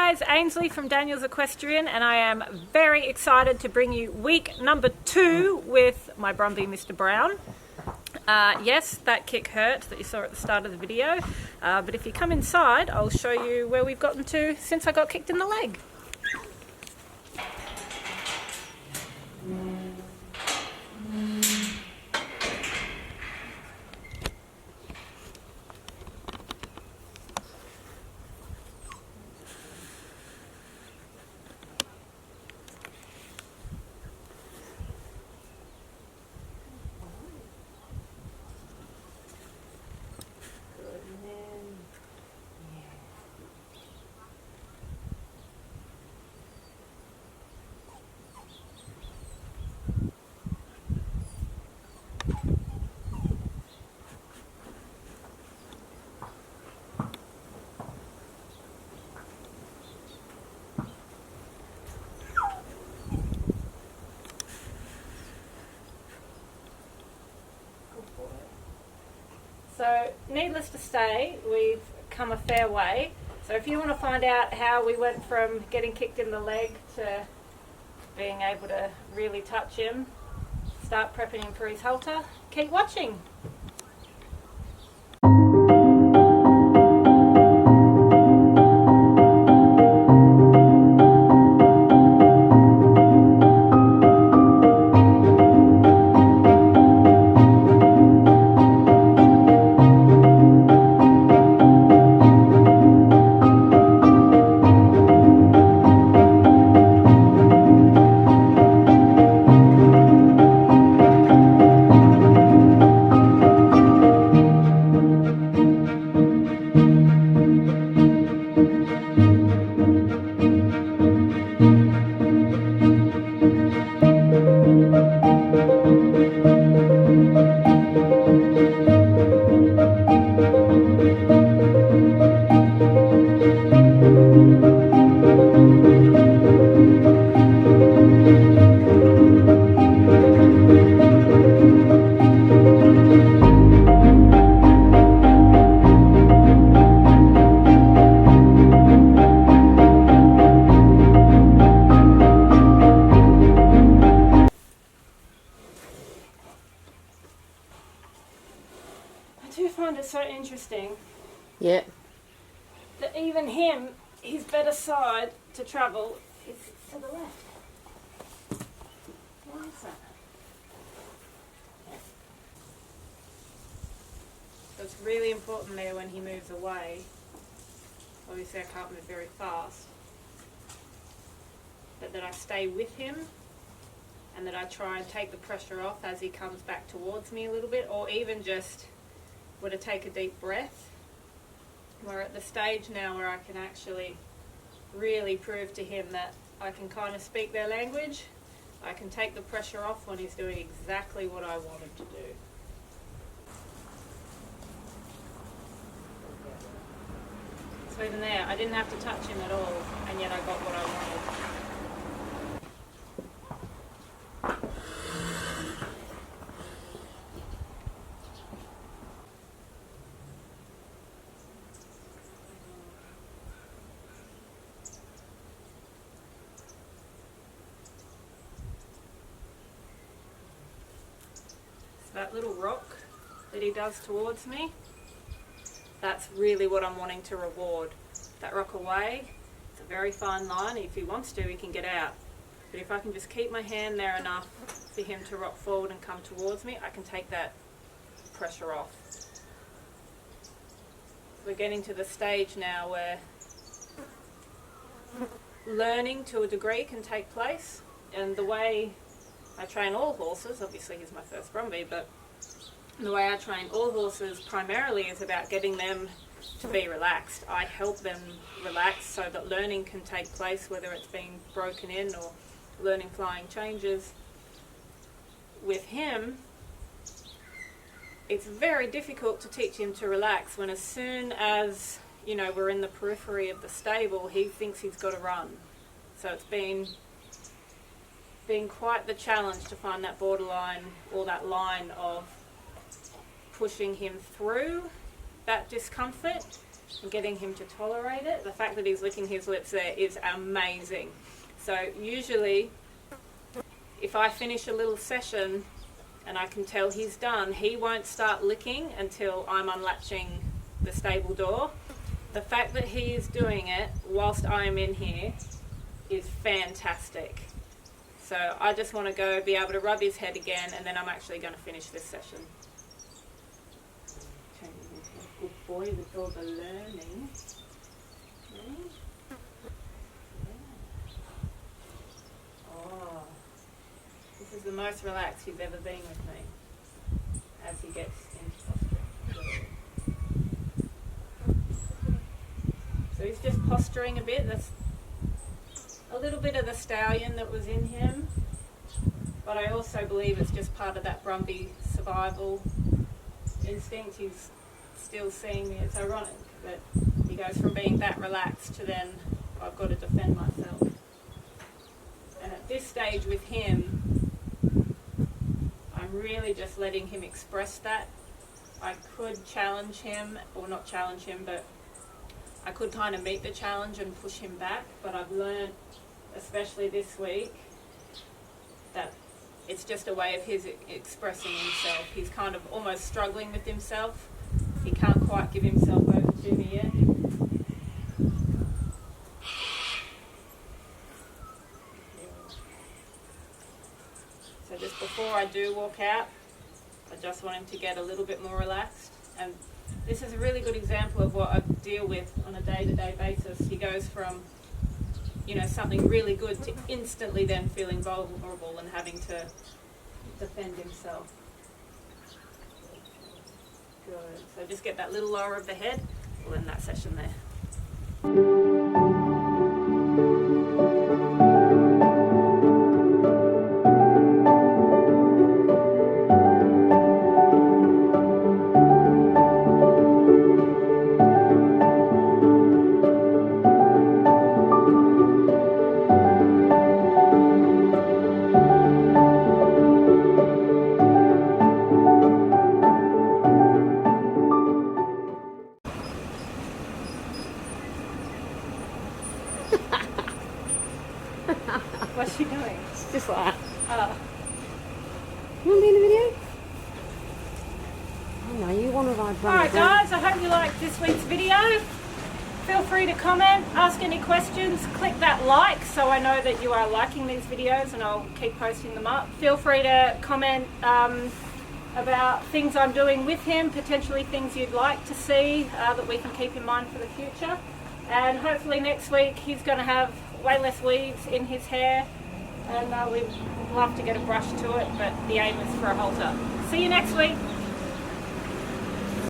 guys, Ainsley from Daniel's Equestrian, and I am very excited to bring you week number 2 with my Brumby Mr Brown. Yes, that kick hurt that you saw at the start of the video, but if you come inside I'll show you where we've gotten to since I got kicked in the leg. So, needless to say, we've come a fair way. So if you want to find out how we went from getting kicked in the leg to being able to really touch him, start prepping him for his halter, keep watching. I do find it so interesting that even him, his better side to travel is to the left. Why is that? So it's really important there when he moves away. Obviously I can't move very fast, but that I stay with him and that I try and take the pressure off as he comes back towards me a little bit, or even just were to take a deep breath. We're at the stage now where I can actually really prove to him that I can kind of speak their language. I can take the pressure off when he's doing exactly what I want him to do. So even there, I didn't have to touch him at all, and yet I got what I wanted. That little rock that he does towards me, that's really what I'm wanting to reward. That rock away, it's a very fine line. If he wants to, he can get out. But if I can just keep my hand there enough for him to rock forward and come towards me, I can take that pressure off. We're getting to the stage now where learning to a degree can take place, and the way I train all horses, obviously he's my first Brumby, but the way I train all horses primarily is about getting them to be relaxed. I help them relax so that learning can take place, whether it's being broken in or learning flying changes. With him, it's very difficult to teach him to relax when as soon as, you know, we're in the periphery of the stable, he thinks he's got to run. So it's been quite the challenge to find that borderline, or that line of pushing him through that discomfort and getting him to tolerate it. The fact that he's licking his lips there is amazing. So usually, if I finish a little session and I can tell he's done, he won't start licking until I'm unlatching the stable door. The fact that he is doing it whilst I'm in here is fantastic. So I just want to go be able to rub his head again, and then I'm actually going to finish this session. Good boy with all the learning. Okay. Oh, this is the most relaxed he's ever been with me as he gets into posture. So he's just posturing a bit. That's a little bit of the stallion that was in him, but I also believe it's just part of that Brumby survival instinct. He's still seeing me. It's ironic that he goes from being that relaxed to then I've got to defend myself. And at this stage with him, I'm really just letting him express that. I could challenge him, or not challenge him, but I could kind of meet the challenge and push him back, but I've learned, especially this week, that it's just a way of his expressing himself. He's kind of almost struggling with himself. He can't quite give himself over to me yet. So just before I do walk out, I just want him to get a little bit more relaxed. And this is a really good example of what I deal with on a day-to-day basis. He goes from, something really good to instantly then feeling vulnerable and having to defend himself. Good. So just get that little lower of the head. We'll end that session there. What's she doing? It's just like that. Oh. You want to be in the video? Oh no, you want to ride Brumby. Alright guys, I hope you liked this week's video. Feel free to comment, ask any questions, click that like so I know that you are liking these videos and I'll keep posting them up. Feel free to comment about things I'm doing with him, potentially things you'd like to see that we can keep in mind for the future. And hopefully next week he's going to have way less weaves in his hair, and we'd love to get a brush to it, but the aim is for a halter. See you next week.